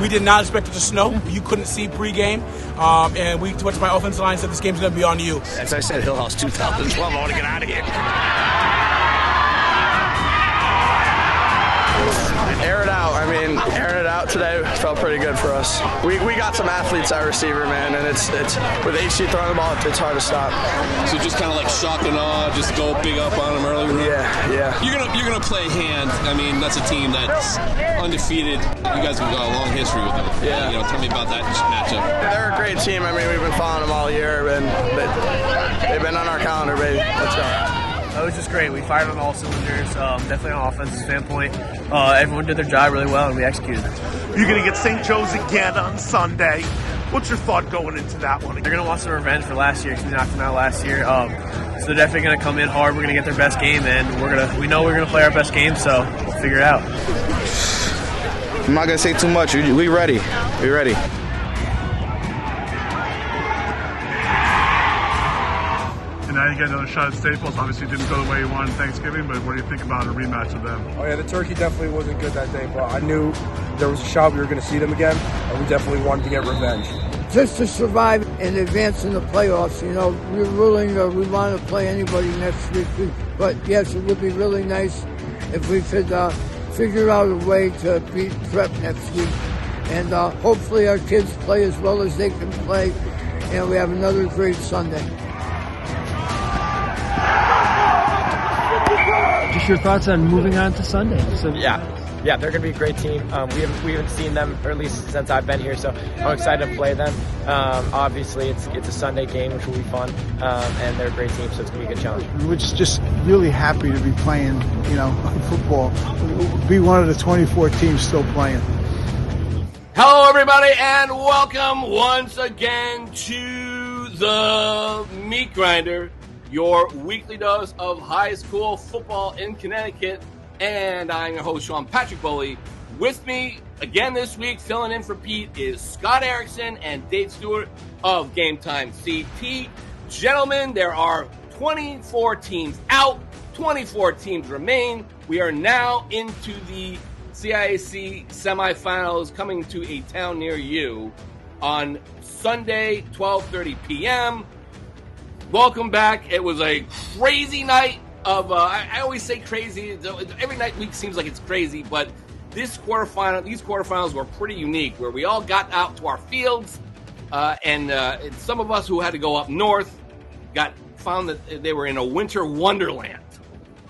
We did not expect it to snow. You couldn't see pregame. And we went to my offensive line and said, this game's going to be on you. As I said, Hill House 2012, I want to get out of here. Airing it out today felt pretty good for us. We got some athletes at receiver, man, and it's with HC throwing the ball, it's hard to stop. So just kind of like shock and awe, just go big up on them early. Yeah. You're gonna play hand. I mean, that's a team that's undefeated. You guys have got a long history with them. Yeah. Tell me about that matchup. They're a great team. I mean, we've been following them all year, and they've been on our calendar, baby. Let's go. It was just great. We fired on all cylinders, definitely on an offensive standpoint. Everyone did their job really well, and we executed. You're going to get St. Joe's again on Sunday. What's your thought going into that one? They're going to want some revenge for last year because we knocked them out last year. So they're definitely going to come in hard. We're going to get their best game, and we know we're going to play our best game, so we'll figure it out. I'm not going to say too much. We ready. We ready. And now you get another shot at Staples. Obviously, it didn't go the way you wanted Thanksgiving, but what do you think about a rematch with them? Oh, yeah, the turkey definitely wasn't good that day, but I knew there was a shot we were going to see them again, and we definitely wanted to get revenge. Just to survive and advance in the playoffs, we want to play anybody next week. But, yes, it would be really nice if we could figure out a way to beat Prep next week. And hopefully our kids play as well as they can play, and we have another great Sunday. Just your thoughts on moving on to Sunday. Yeah, they're going to be a great team. We haven't seen them, or at least since I've been here, so I'm excited to play them. Obviously, it's a Sunday game, which will be fun, and they're a great team, so it's going to be a good challenge. We're just really happy to be playing, football. Be one of the 24 teams still playing. Hello, everybody, and welcome once again to the Meat Grinder, your weekly dose of high school football in Connecticut. And I'm your host, Sean Patrick Boley. With me again this week, filling in for Pete, is Scott Erickson and Dave Stewart of Game Time CT. Gentlemen, there are 24 teams out, 24 teams remain. We are now into the CIAC semifinals coming to a town near you on Sunday, 12:30 p.m. Welcome back. It was a crazy night of, I always say crazy. Every week seems like it's crazy, but these quarterfinals were pretty unique, where we all got out to our fields, and some of us who had to go up north found that they were in a Winter Wonderland,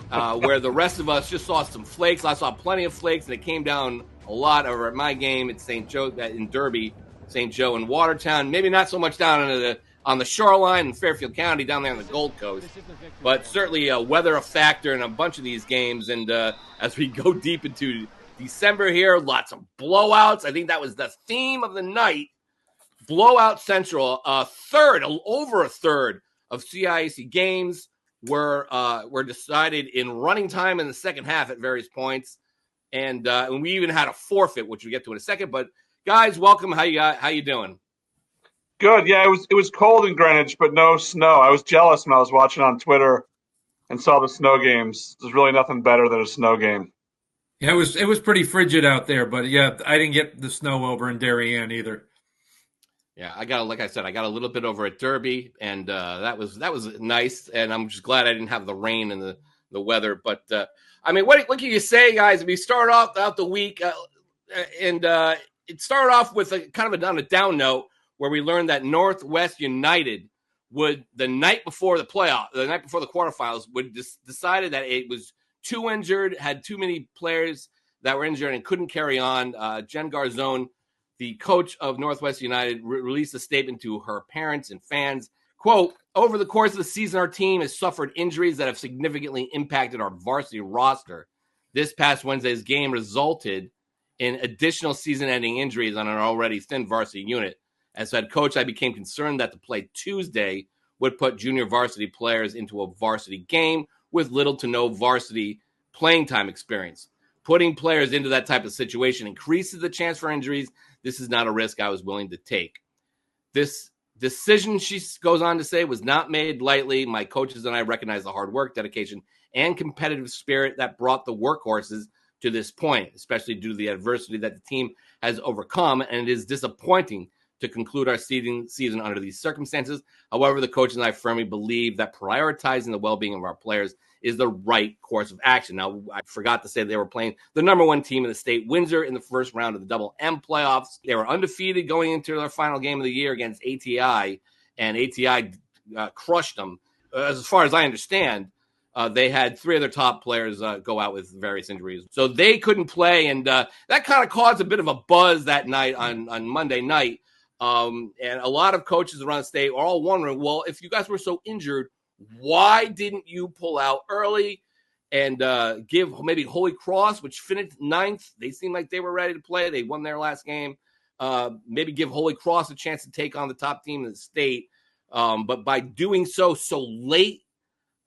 where the rest of us just saw some flakes. I saw plenty of flakes, and it came down a lot over at my game at St. Joe in Derby, St. Joe in Watertown. Maybe not so much down on the shoreline in Fairfield County down there on the Gold Coast, but certainly weather a factor in a bunch of these games. And as we go deep into December here, lots of blowouts. I think that was the theme of the night. Blowout Central. Over a third of CIAC games were decided in running time in the second half at various points, and we even had a forfeit, which we'll get to in a second. But guys, welcome. How you doing? Good. Yeah, it was cold in Greenwich, but no snow. I was jealous when I was watching on Twitter and saw the snow games. There's really nothing better than a snow game. Yeah, it was pretty frigid out there, but yeah, I didn't get the snow over in Darien either. Yeah, I got a little bit over at Derby, and that was nice. And I'm just glad I didn't have the rain and the weather. But I mean, what can you say, guys? We start off out the week, and it started off with a kind of on a down note, where we learned that Northwest United would, the night before the quarterfinals, decided that it was too injured, had too many players that were injured and couldn't carry on. Jen Garzone, the coach of Northwest United, released a statement to her parents and fans. Quote, "Over the course of the season, our team has suffered injuries that have significantly impacted our varsity roster. This past Wednesday's game resulted in additional season-ending injuries on an already thin varsity unit. As head coach, I became concerned that the play Tuesday would put junior varsity players into a varsity game with little to no varsity playing time experience. Putting players into that type of situation increases the chance for injuries. This is not a risk I was willing to take. This decision," she goes on to say, "was not made lightly. My coaches and I recognize the hard work, dedication, and competitive spirit that brought the workhorses to this point, especially due to the adversity that the team has overcome, and it is disappointing to conclude our season under these circumstances. However, the coaches and I firmly believe that prioritizing the well-being of our players is the right course of action. Now, I forgot to say they were playing the number one team in the state, Windsor, in the first round of the Double M playoffs. They were undefeated going into their final game of the year against ATI, and ATI crushed them. As far as I understand, they had three of their top players go out with various injuries. So they couldn't play, and that kind of caused a bit of a buzz that night on Monday night. And a lot of coaches around the state are all wondering, well, if you guys were so injured, why didn't you pull out early and give maybe Holy Cross, which finished ninth? They seemed like they were ready to play. They won their last game. Maybe give Holy Cross a chance to take on the top team in the state. But by doing so late,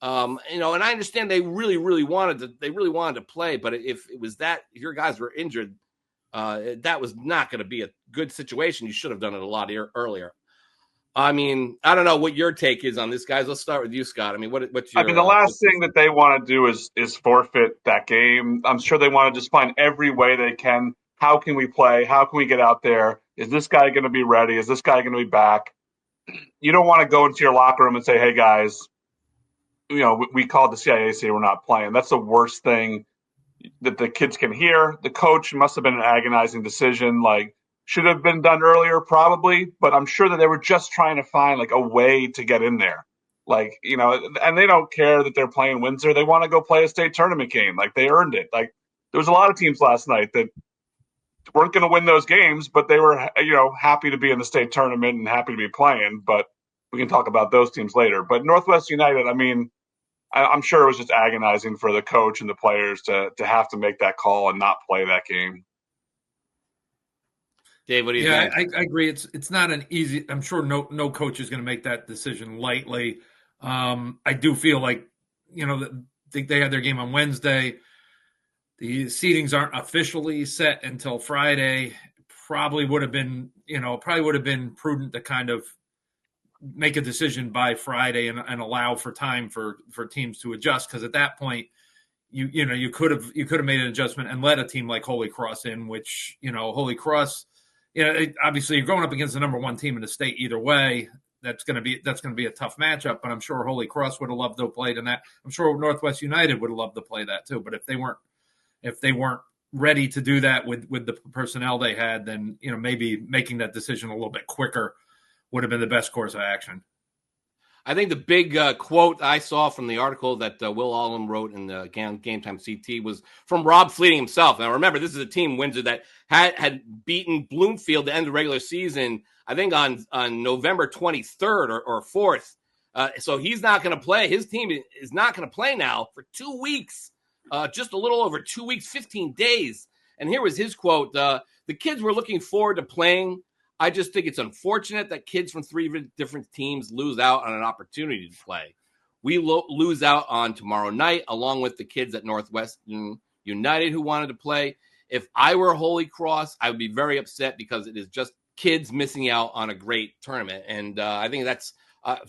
and I understand they really wanted to play, but if it was that, if your guys were injured, that was not going to be a good situation. You should have done it a lot earlier. I mean, I don't know what your take is on this, guys. Let's start with you, Scott. I mean, what's your? I mean, the last thing that they want to do is forfeit that game. I'm sure they want to just find every way they can. How can we play? How can we get out there? Is this guy going to be ready? Is this guy going to be back? You don't want to go into your locker room and say, hey, guys, we called the CIAC, we're not playing. That's the worst thing that the kids can hear. The coach must have been an agonizing decision. Like, should have been done earlier, probably, but I'm sure that they were just trying to find like a way to get in there. Like, and they don't care that they're playing Windsor. They want to go play a state tournament game. Like, they earned it. Like, there was a lot of teams last night that weren't going to win those games, but they were, happy to be in the state tournament and happy to be playing. But we can talk about those teams later. But Northwest United, I mean, I'm sure it was just agonizing for the coach and the players to have to make that call and not play that game. Dave, what do you think? I agree. It's not an easy. I'm sure no coach is going to make that decision lightly. I do feel like they had their game on Wednesday. The seedings aren't officially set until Friday. Probably would have been prudent to kind of make a decision by Friday and allow for time for teams to adjust, because at that point you could have made an adjustment and let a team like Holy Cross in, which Holy Cross, obviously you're going up against the number one team in the state either way. That's going to be a tough matchup, but I'm sure Holy Cross would have loved to have played in that. I'm sure Northwest United would have loved to play that too. But if they weren't ready to do that with the personnel they had, then maybe making that decision a little bit quicker would have been the best course of action. I think the big quote I saw from the article that Will Allen wrote in the Game Time CT was from Rob Fleeting himself. Now, remember, this is a team, Windsor, that had beaten Bloomfield to end the regular season, I think, on November 23rd or 4th. So he's not going to play. His team is not going to play now for 2 weeks, just a little over 2 weeks, 15 days. And here was his quote. The kids were looking forward to playing. I just think it's unfortunate that kids from three different teams lose out on an opportunity to play. We lose out on tomorrow night, along with the kids at Northwestern United who wanted to play. If I were Holy Cross, I would be very upset because it is just kids missing out on a great tournament. And I think that's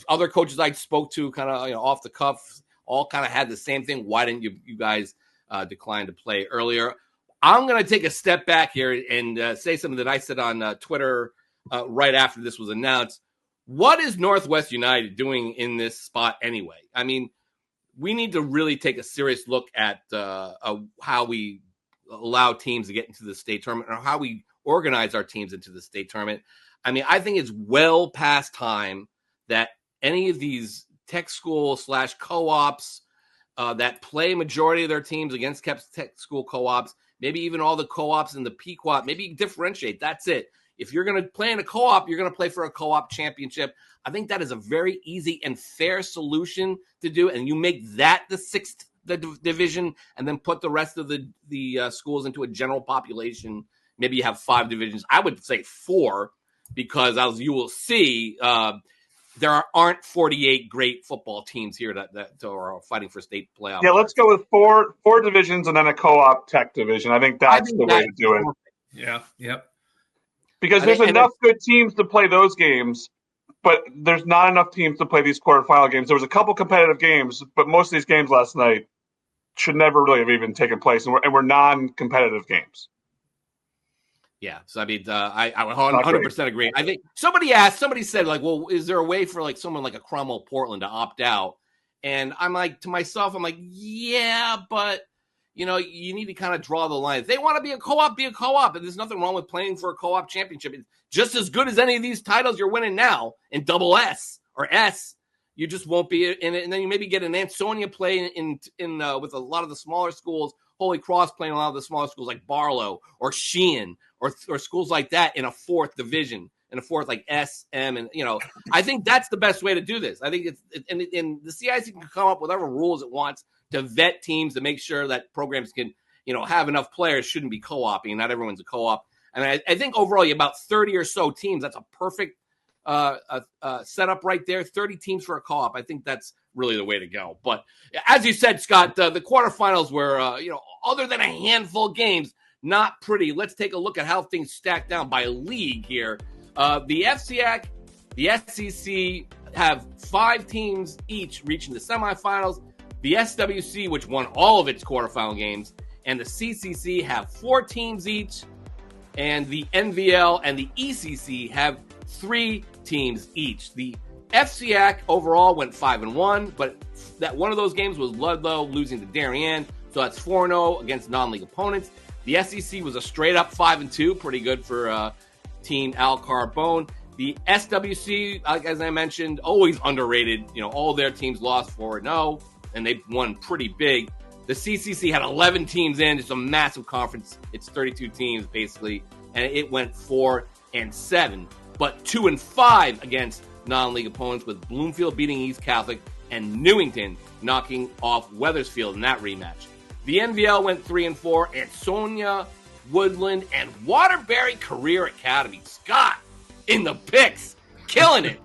other coaches I spoke to kind of off the cuff all kind of had the same thing. Why didn't you guys decline to play earlier? I'm going to take a step back here and say something that I said on Twitter right after this was announced. What is Northwest United doing in this spot anyway? I mean, we need to really take a serious look at how we allow teams to get into the state tournament, or how we organize our teams into the state tournament. I mean, I think it's well past time that any of these tech school / co-ops that play majority of their teams against tech school co-ops, maybe even all the co-ops in the Pequot, maybe differentiate. That's it. If you're going to play in a co-op, you're going to play for a co-op championship. I think that is a very easy and fair solution to do. And you make that the sixth division, and then put the rest of the schools into a general population. Maybe you have 5 divisions. I would say 4, because as you will see, there aren't 48 great football teams here that are fighting for state playoff. Yeah, let's go with four divisions and then a co-op tech division. I think that's the way to do it. Yeah, yep. Because there's enough good teams to play those games, but there's not enough teams to play these quarterfinal games. There was a couple competitive games, but most of these games last night, should never really have even taken place, and we're non-competitive games. Yeah, so I mean, I would 100% agree. I think somebody said, like, well, is there a way for like someone like a Cromwell Portland to opt out? And I'm like, to myself, I'm like, yeah, but you need to kind of draw the line. If they want to be a co-op, be a co-op, and there's nothing wrong with playing for a co-op championship. It's just as good as any of these titles you're winning now in double S or S. You just won't be in it, and then you maybe get an Ansonia play in with a lot of the smaller schools. Holy Cross playing a lot of the smaller schools like Barlow or Sheehan or schools like that in a fourth division, in a fourth like SM, and I think that's the best way to do this. I think and the CIAC can come up with whatever rules it wants to vet teams to make sure that programs can have enough players. Shouldn't be co-oping. Not everyone's a co-op. And I think overall, you about 30 or so teams. That's a perfect setup right there. 30 teams for a co-op. I think that's really the way to go. But as you said, Scott, the quarterfinals were, other than a handful of games, not pretty. Let's take a look at how things stack down by league here. The FCIAC, the SEC have 5 teams each reaching the semifinals. The SWC, which won all of its quarterfinal games, and the CCC have 4 teams each. And the NVL and the ECC have 3 teams each. The FCIAC overall went 5-1, but that one of those games was Ludlow losing to Darien, so that's 4-0 against non-league opponents. The SEC was a straight-up 5-2, pretty good for Team Al Carbone. The SWC, as I mentioned, always underrated. All their teams lost 4-0, and they won pretty big. The CCC had 11 teams in. It's a massive conference. It's 32 teams, basically, and it went 4-7, but 2-5 against non-league opponents, with Bloomfield beating East Catholic and Newington knocking off Wethersfield in that rematch. The NVL went 3-4, Ansonia, Woodland, and Waterbury Career Academy. Scott in the picks, killing it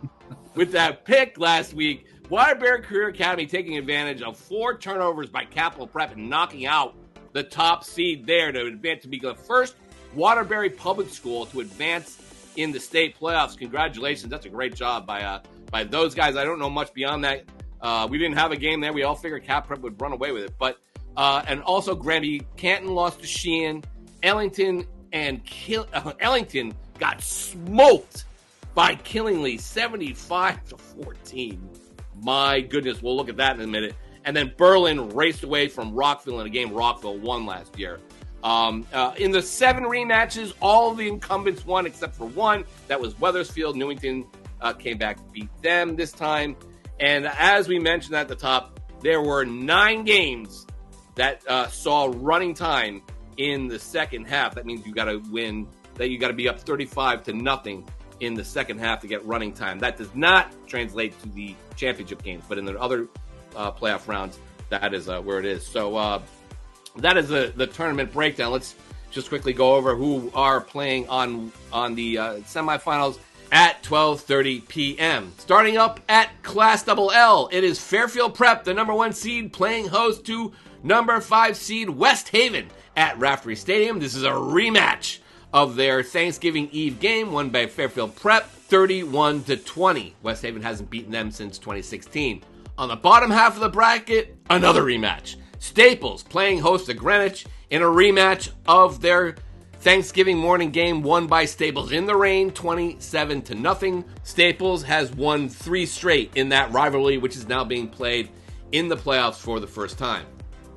with that pick last week. Waterbury Career Academy taking advantage of 4 turnovers by Capital Prep and knocking out the top seed there to advance to be the first Waterbury public school to advance in the state playoffs. Congratulations. That's a great job by those guys. I don't know much beyond that. We didn't have a game there. We all figured Cap Prep would run away with it. But and also Granby Canton lost to Sheehan. Ellington Ellington got smoked by Killingly 75-14. My goodness, we'll look at that in a minute. And then Berlin raced away from Rockville in a game Rockville won last year. In the 7 rematches, all the incumbents won except for one. That was Wethersfield. Newington came back to beat them this time. And as we mentioned at the top, there were 9 games that saw running time in the second half. That means you got to win, that you got to be up 35-0 in the second half to get running time. That does not translate to the championship games, but in the other playoff rounds, that is where it is. So that is the tournament breakdown. Let's just quickly go over who are playing on the semifinals at 12:30 p.m. Starting up at Class L, it is Fairfield Prep, the number 1 seed, playing host to number 5 seed West Haven at Raftery Stadium. This is a rematch of their Thanksgiving Eve game, won by Fairfield Prep 31-20. West Haven hasn't beaten them since 2016. On the bottom half of the bracket, another rematch. Staples playing host to Greenwich in a rematch of their Thanksgiving morning game, won by Staples in the rain 27-0. Staples has won 3 straight in that rivalry, which is now being played in the playoffs for the first time.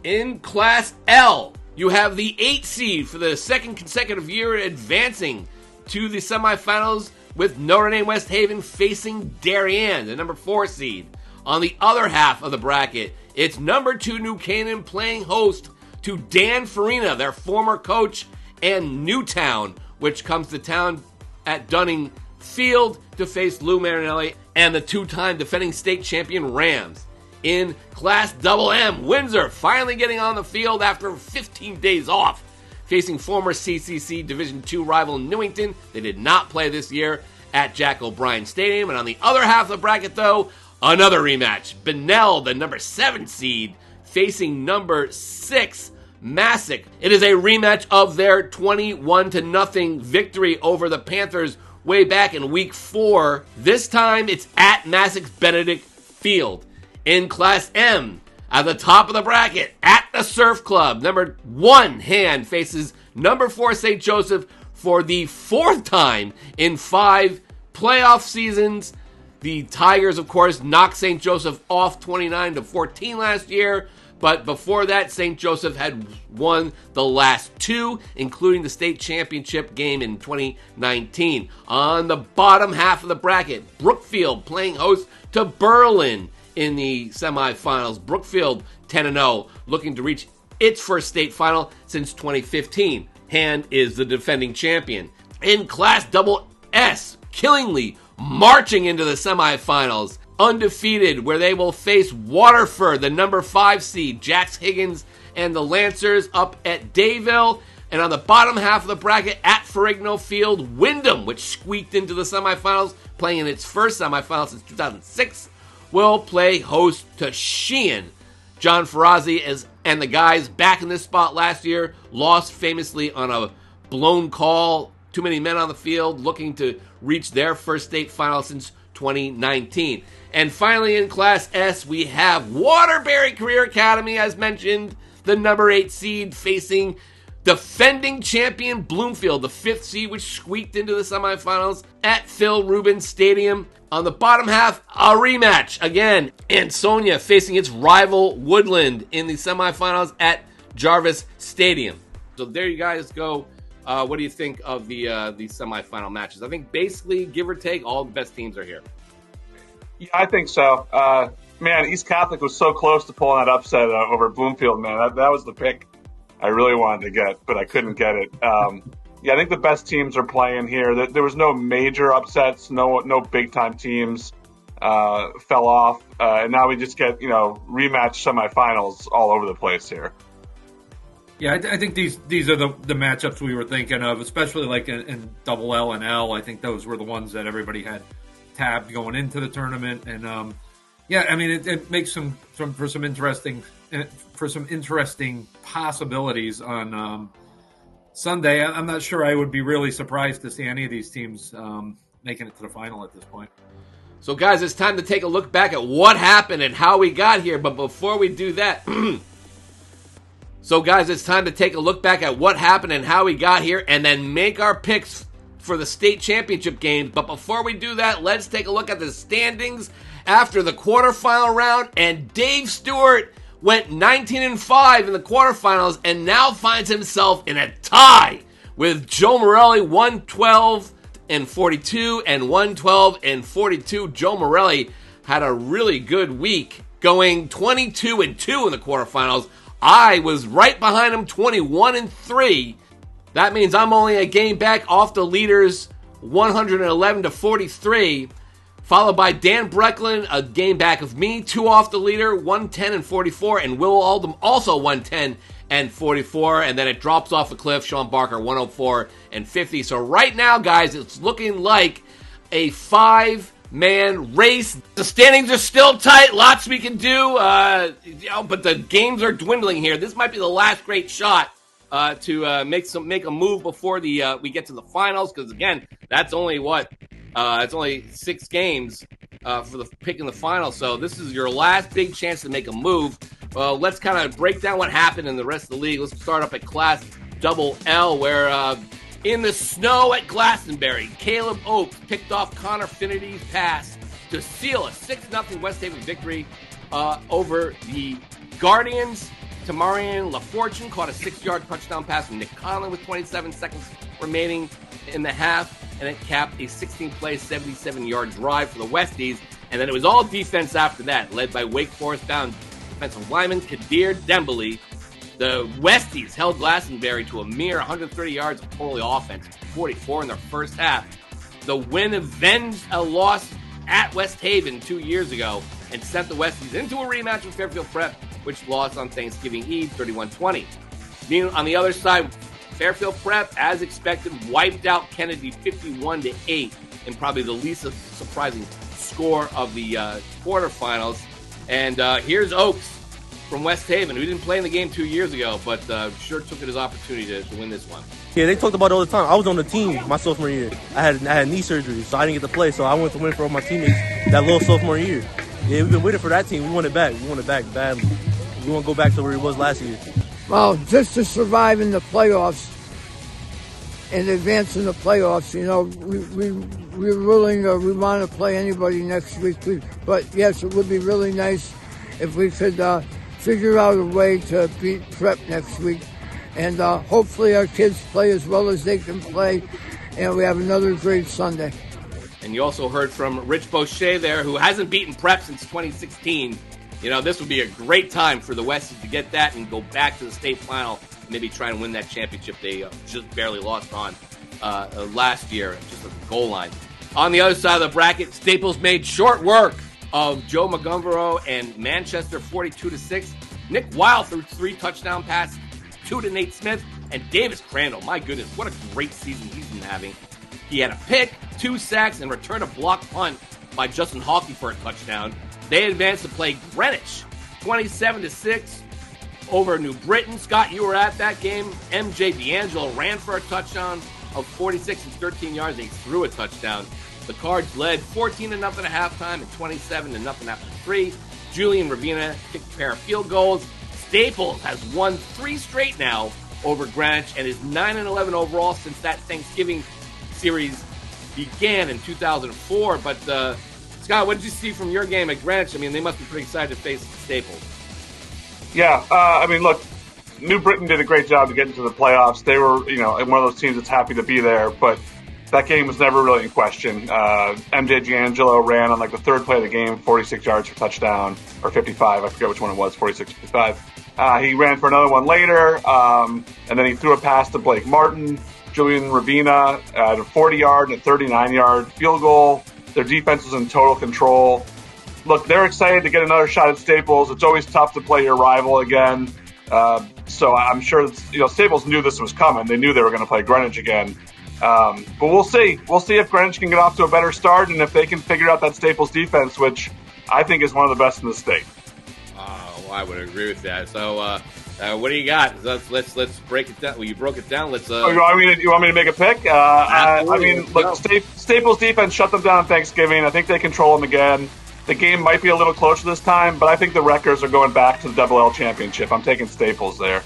In Class L, you have the 8 seed for the second consecutive year advancing to the semifinals, with Notre Dame West Haven facing Darien, the number 4 seed. On the other half of the bracket, it's number 2 New Canaan playing host to Dan Farina, their former coach, and Newtown, which comes to town at Dunning Field to face Lou Marinelli and the 2-time defending state champion Rams. In Class M, Windsor finally getting on the field after 15 days off, facing former CCC Division II rival Newington. They did not play this year at Jack O'Brien Stadium. And on the other half of the bracket, though, another rematch. Benell, the number 7 seed, facing number 6 Massac. It is a rematch of their 21-0 victory over the Panthers way back in week 4. This time it's at Massac's Benedict Field. In Class M, at the top of the bracket, at the Notre Surf Club, number 1 Hand, faces number 4 St. Joseph for the 4th time in 5 playoff seasons. The Tigers, of course, knocked St. Joseph off 29-14 last year. But before that, St. Joseph had won the last 2, including the state championship game in 2019. On the bottom half of the bracket, Brookfield playing host to Berlin in the semifinals. Brookfield 10-0, looking to reach its first state final since 2015. Hand is the defending champion. In Class Double S, Killingly marching into the semifinals, undefeated, where they will face Waterford, the number 5 seed, Jax Higgins and the Lancers up at Dayville. And on the bottom half of the bracket at Ferrigno Field, Wyndham, which squeaked into the semifinals, playing in its first semifinal since 2006, will play host to Sheehan. John Ferrazzi and the guys back in this spot last year lost famously on a blown call. Too many men on the field, looking to reach their first state final since 2019. And finally in Class S, we have Waterbury Career Academy, as mentioned, the number 8 seed facing defending champion Bloomfield, the 5th seed, which squeaked into the semifinals at Phil Rubin Stadium. On the bottom half, a rematch again. Ansonia facing its rival Woodland in the semifinals at Jarvis Stadium. So there you guys go. What do you think of the semifinal matches? I think basically, give or take, all the best teams are here. Yeah, I think so. Man, East Catholic was so close to pulling that upset over Bloomfield, man. That was the pick I really wanted to get, but I couldn't get it. Yeah, I think the best teams are playing here. There was no major upsets, no big-time teams fell off. And now we just get, rematch semifinals all over the place here. Yeah, I think these are the matchups we were thinking of, especially like in double L and L. I think those were the ones that everybody had tabbed going into the tournament. And yeah, I mean, it makes for some interesting possibilities on Sunday. I'm not sure I would be really surprised to see any of these teams making it to the final at this point. So, guys, it's time to take a look back at what happened and how we got here. But before we do that, and then make our picks for the state championship games. But before we do that, let's take a look at the standings after the quarterfinal round. And Dave Stewart went 19-5 in the quarterfinals and now finds himself in a tie with Joe Morelli, 112-42 and 112-42. Joe Morelli had a really good week, going 22-2 in the quarterfinals. I was right behind him, 21-3. That means I'm only a game back off the leaders, 111-43. Followed by Dan Brecklin, a game back of me, 2 off the leader, 110-44, and Will Oldham also 110-44, and then it drops off a cliff, Sean Barker 104-50. So right now, guys, it's looking like a 5-man race. The standings are still tight, lots we can do, but the games are dwindling here. This might be the last great shot to make a move before we get to the finals, because again, that's only it's only 6 games for the pick in the final. So this is your last big chance to make a move. Let's kind of break down what happened in the rest of the league. Let's start up at Class Double L, where in the snow at Glastonbury, Caleb Oakes picked off Connor Finnerty's pass to seal a 6-0 West Haven victory over the Guardians. Tamarian LaFortune caught a 6-yard touchdown pass from Nick Conlon with 27 seconds remaining in the half, and it capped a 16-play, 77-yard drive for the Westies. And then it was all defense after that, led by Wake Forest-bound defensive lineman Kadir Dembele. The Westies held Glastonbury to a mere 130 yards of total offense, 44 in their first half. The win avenged a loss at West Haven 2 years ago and sent the Westies into a rematch with Fairfield Prep, which lost on Thanksgiving Eve, 31-20. On the other side, Fairfield Prep, as expected, wiped out Kennedy 51-8 in probably the least surprising score of the quarterfinals. And here's Oakes from West Haven, who didn't play in the game 2 years ago, but sure took it as opportunity to win this one. Yeah, they talked about it all the time. I was on the team my sophomore year. I had knee surgery, so I didn't get to play. So I went to win for all my teammates that little sophomore year. Yeah, we've been waiting for that team. We want it back. We want it back badly. We want to go back to where it was last year. Well, just to survive in the playoffs and advance in the playoffs, we're willing, we want to play anybody next week. But yes, it would be really nice if we could figure out a way to beat Prep next week. And hopefully our kids play as well as they can play, and we have another great Sunday. And you also heard from Rich Boucher there, who hasn't beaten Prep since 2016. This would be a great time for the Westies to get that and go back to the state final and maybe try and win that championship they just barely lost on last year, just at the goal line. On the other side of the bracket, Staples made short work of Joe Montgomery and Manchester 42-6. Nick Weil threw 3 touchdown passes, 2 to Nate Smith, and Davis Crandall. My goodness, what a great season he's been having. He had a pick, 2 sacks, and returned a block punt by Justin Hawkey for a touchdown. They advanced to play Greenwich, 27-6 over New Britain. Scott, you were at that game. MJ D'Angelo ran for a touchdown of 46 and 13 yards. He threw a touchdown. The Cards led 14-0 at halftime and 27-0 after 3. Julian Ravina kicked a pair of field goals. Staples has won 3 straight now over Greenwich and is 9-11 overall since that Thanksgiving series began in 2004. But Scott, what did you see from your game at Greenwich? I mean, they must be pretty excited to face Staples. Yeah, look, New Britain did a great job to get into the playoffs. They were, one of those teams that's happy to be there, but that game was never really in question. MJ D'Angelo ran on the 3rd play of the game, 46 yards for touchdown, or 55. I forget which one it was, 46, 55. He ran for another one later, and then he threw a pass to Blake Martin. Julian Ravina at a 40-yard and a 39-yard field goal. Their defense was in total control. Look, they're excited to get another shot at Staples. It's always tough to play your rival again. So I'm sure Staples knew this was coming. They knew they were going to play Greenwich again. But we'll see. We'll see if Greenwich can get off to a better start and if they can figure out that Staples defense, which I think is one of the best in the state. Oh, I would agree with that. So, what do you got? Let's break it down. Well, you broke it down. Let's. You want me to make a pick? Look, Staples defense shut them down on Thanksgiving. I think they control them again. The game might be a little closer this time, but I think the Wreckers are going back to the Double L championship. I'm taking Staples there.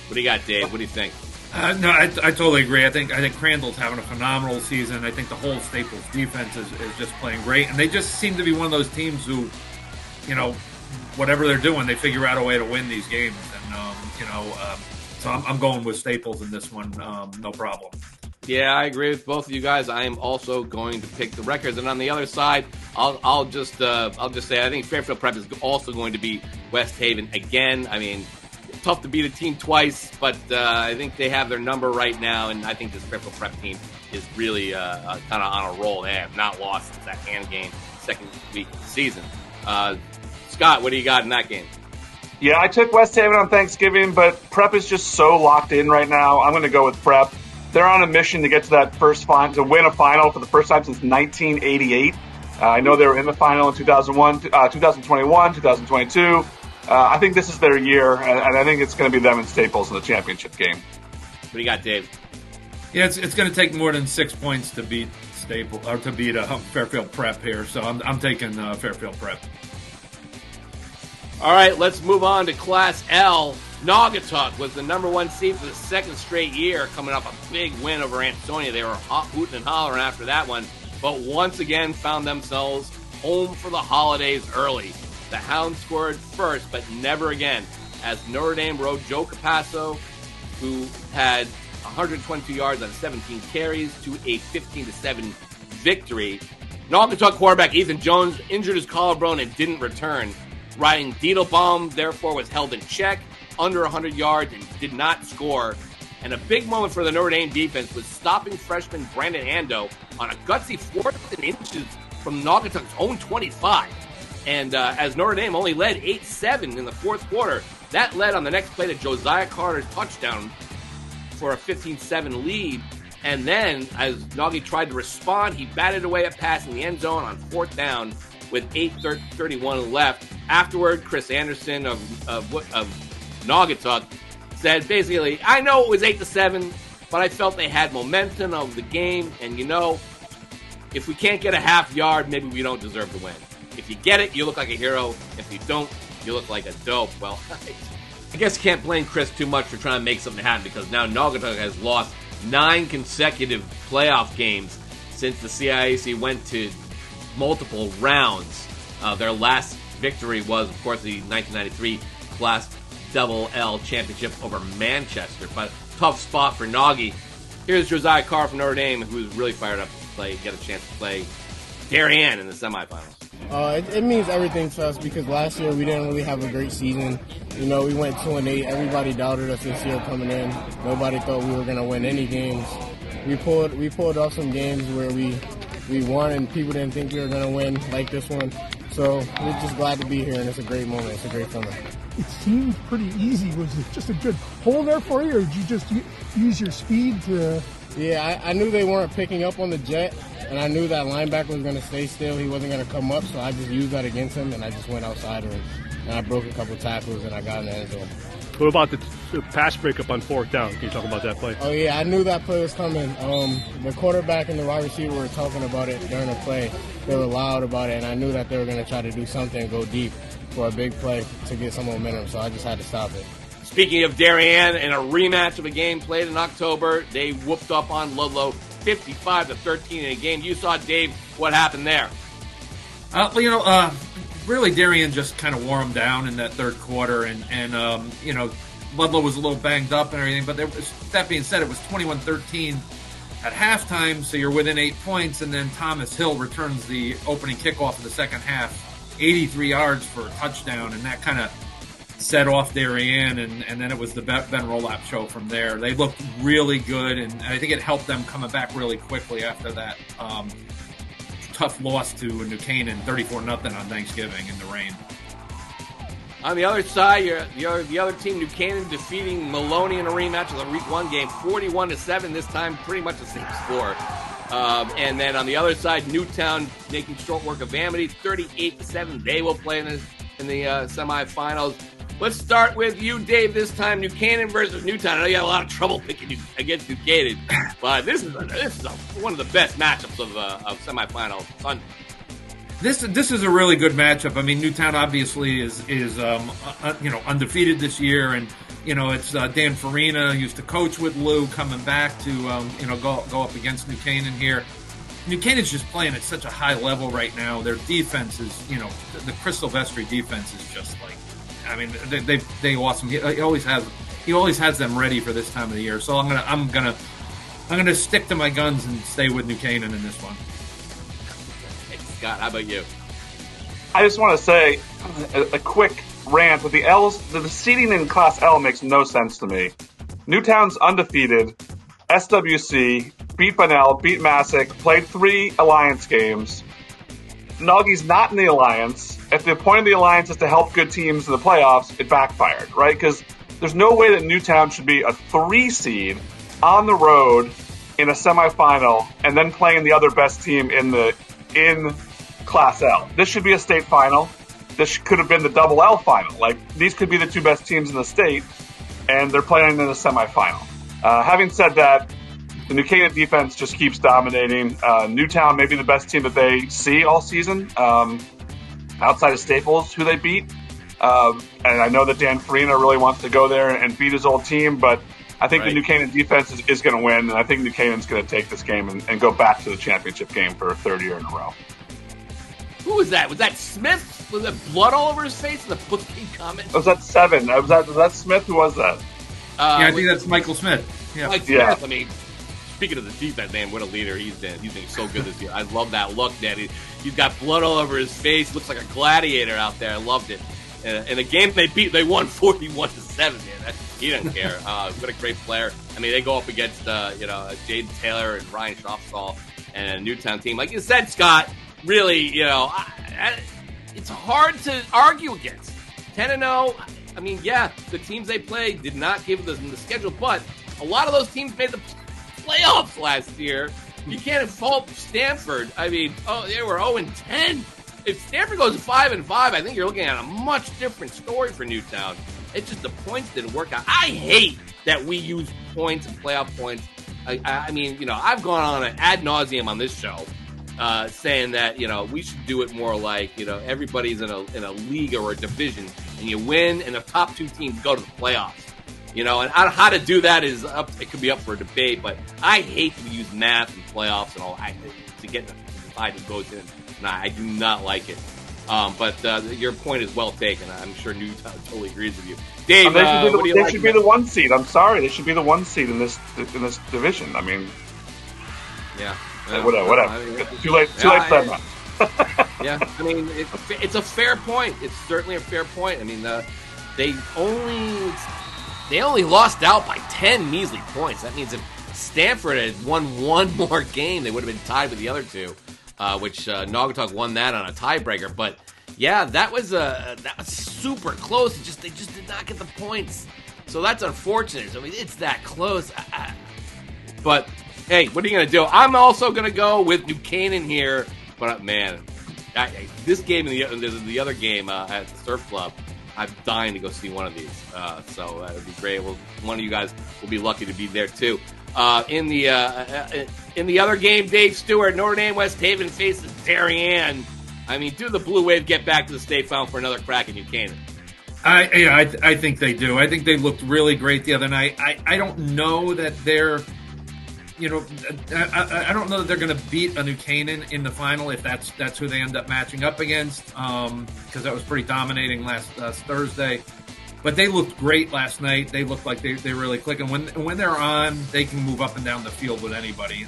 What do you got, Dave? What do you think? No, I totally agree. I think Crandall's having a phenomenal season. I think the whole Staples defense is just playing great, and they just seem to be one of those teams who, whatever they're doing, they figure out a way to win these games. And so I'm going with Staples in this one, no problem. Yeah, I agree with both of you guys. I am also going to pick the Wreckers, and on the other side, I'll just say I think Fairfield Prep is also going to beat West Haven again. I mean, tough to beat a team twice, but I think they have their number right now, and I think this Fairfield Prep team is really kind of on a roll. They have not lost since that hand game, second week of the season. Scott, what do you got in that game? Yeah, I took West Haven on Thanksgiving, but Prep is just so locked in right now. I'm going to go with Prep. They're on a mission to get to that first final, to win a final for the first time since 1988. I know they were in the final in 2001, 2021, 2022. I think this is their year, and I think it's going to be them and Staples in the championship game. What do you got, Dave? Yeah, it's going to take more than 6 points to beat Fairfield Prep here, so I'm taking Fairfield Prep. All right, let's move on to Class L. Naugatuck was the number 1 seed for the 2nd straight year, coming off a big win over Ansonia. They were hooting and hollering after that one, but once again found themselves home for the holidays early. The Hounds scored first, but never again, as Notre Dame rode Joe Capasso, who had 122 yards on 17 carries, to a 15-7 victory. Naugatuck quarterback Ethan Jones injured his collarbone and didn't return. Ryan Diedelbaum, therefore, was held in check, under 100 yards, and did not score. And a big moment for the Notre Dame defense was stopping freshman Brandon Ando on a gutsy 4th and inches from Naugatuck's own 25. And as Notre Dame only led 8-7 in the 4th quarter, that led on the next play to Josiah Carter's touchdown for a 15-7 lead. And then, as Naughty tried to respond, he batted away a pass in the end zone on 4th down with 8:31 left. Afterward, Chris Anderson of Naugatuck said basically, I know it was 8-7, but I felt they had momentum of the game, and if we can't get a half yard, maybe we don't deserve to win. If you get it, you look like a hero. If you don't, You look like a dope. Well, I guess you can't blame Chris too much for trying to make something happen because now Naugatuck has lost 9 consecutive playoff games since the CIAC went to multiple rounds. Their last victory was, of course, the 1993 Class Double L Championship over Manchester. But tough spot for Naughty. Here's Josiah Carr from Notre Dame, who's really fired up to get a chance to play Darien in the semifinals. It means everything to us because last year we didn't really have a great season. We went 2-8. Everybody doubted us this year coming in. Nobody thought we were going to win any games. We pulled off some games where we won and people didn't think we were going to win, like this one. So we're just glad to be here, and it's a great moment. It's a great feeling. It seemed pretty easy. Was it just a good hole there for you, or did you just use your speed to... Yeah, I knew they weren't picking up on the jet, and I knew that linebacker was going to stay still. He wasn't going to come up, so I just used that against him, and I just went outside, and I broke a couple tackles, and I got in the end zone. What about the pass breakup on 4th down? Can you talk about that play? Oh, yeah, I knew that play was coming. The quarterback and the wide receiver were talking about it during the play. They were loud about it, and I knew that they were going to try to do something and go deep for a big play to get some momentum, so I just had to stop it. Speaking of Darien, in a rematch of a game played in October, they whooped up on Ludlow 55-13 in a game. You saw, Dave, what happened there. Really Darien just kind of wore them down in that third quarter, and Ludlow was a little banged up and everything, but that being said, it was 21-13 at halftime, so you're within 8 points, and then Thomas Hill returns the opening kickoff of the second half, 83 yards for a touchdown, and that kind of set off Darien, and then it was the Ben Rolap show from there. They looked really good, and I think it helped them coming back really quickly after that tough loss to New Canaan, 34-0 on Thanksgiving in the rain. On the other side, the other team, New Canaan, defeating Maloney in a rematch of the Week 1 game, 41-7, this time pretty much the same score. And then on the other side, Newtown making short work of Amity, 38-7. They will play in the semifinals. Let's start with you, Dave, this time. New Canaan versus Newtown. I know you had a lot of trouble picking against New Canaan, but this is one of the best matchups of semifinal Sunday. This is a really good matchup. I mean, Newtown obviously is undefeated this year, and it's Dan Farina, who used to coach with Lou, coming back to go up against New Canaan here. New Canaan's just playing at such a high level right now. Their defense is, the Crystal Vestry defense is just like, I mean, they awesome. He always has them ready for this time of the year. So I'm gonna stick to my guns and stay with New Canaan in this one. Hey, Scott, how about you? I just want to say a quick rant with the L's. The seeding in Class L makes no sense to me. Newtown's undefeated. SWC beat Bunnell, beat Massac, played 3 alliance games. Naugie's not in the alliance. If the point of the alliance is to help good teams in the playoffs, it backfired, right? Because there's no way that Newtown should be a 3 seed on the road in a semifinal and then playing the other best team in Class L. This should be a state final. This could have been the double L final. Like, these could be the 2 best teams in the state, and they're playing in the semifinal. Having said that, the New Canaan defense just keeps dominating. Newtown may be the best team that they see all season, outside of Staples, who they beat. And I know that Dan Farina really wants to go there and beat his old team, but I think the New Canaan defense is going to win, and I think New Canaan's going to take this game and go back to the championship game for a 3rd year in a row. Who was that? Was that Smith? Was that blood all over his face in the post-game comment? Was that 7? Was that Smith? Who was that? I think that's Michael Smith. Yeah. Mike Smith, I mean, speaking of the defense, man, what a leader he's been. He's been so good this year. I love that look, man. He's got blood all over his face. Looks like a gladiator out there. I loved it. In a game they won 41-7, man. He doesn't care. What a great player. I mean, they go up against, Jaden Taylor and Ryan Shopstall and a Newtown team. Like you said, Scott, really, it's hard to argue against. 10-0. I mean, yeah, the teams they played did not give them the schedule, but a lot of those teams made the playoffs last year. You can't fault Stanford. I mean, they were 0-10. If Stanford goes 5-5, I think you're looking at a much different story for Newtown. It's just the points didn't work out. I hate that we use points and playoff points. I mean, I've gone on an ad nauseum on this show saying that, we should do it more like, everybody's in a league or a division. and you win, and the top 2 teams go to the playoffs. You know, and how to do that is it could be up for a debate, but I hate to use math and playoffs and all to get the side that goes in. Nah, I do not like it. But your point is well taken. I'm sure Newtown totally agrees with you. Dave, they should be the 1 seed. I'm sorry, they should be the 1 seed in this division. I mean, yeah, whatever. I mean, too late for that. Yeah, I mean, it's a fair point. It's certainly a fair point. I mean, they only lost out by 10 measly points. That means if Stanford had won one more game, they would have been tied with the other 2. Which Naugatuck won that on a tiebreaker. But yeah, that was super close. They just did not get the points. So that's unfortunate. I mean, it's that close. But hey, what are you gonna do? I'm also gonna go with New Canaan here. But man, this game and the other game at the Surf Club, I'm dying to go see one of these. So that would be great. Well, one of you guys will be lucky to be there too. In the other game, Dave Stewart, Notre Dame West Haven faces Darien. I mean, do the Blue Wave get back to the state final for another crack in New Canaan? I think they do. I think they looked really great the other night. I don't know that they're, I don't know that they're going to beat a New Canaan in the final if that's who they end up matching up against, because that was pretty dominating last Thursday. But they looked great last night. They looked like they really click. And when they're on, they can move up and down the field with anybody.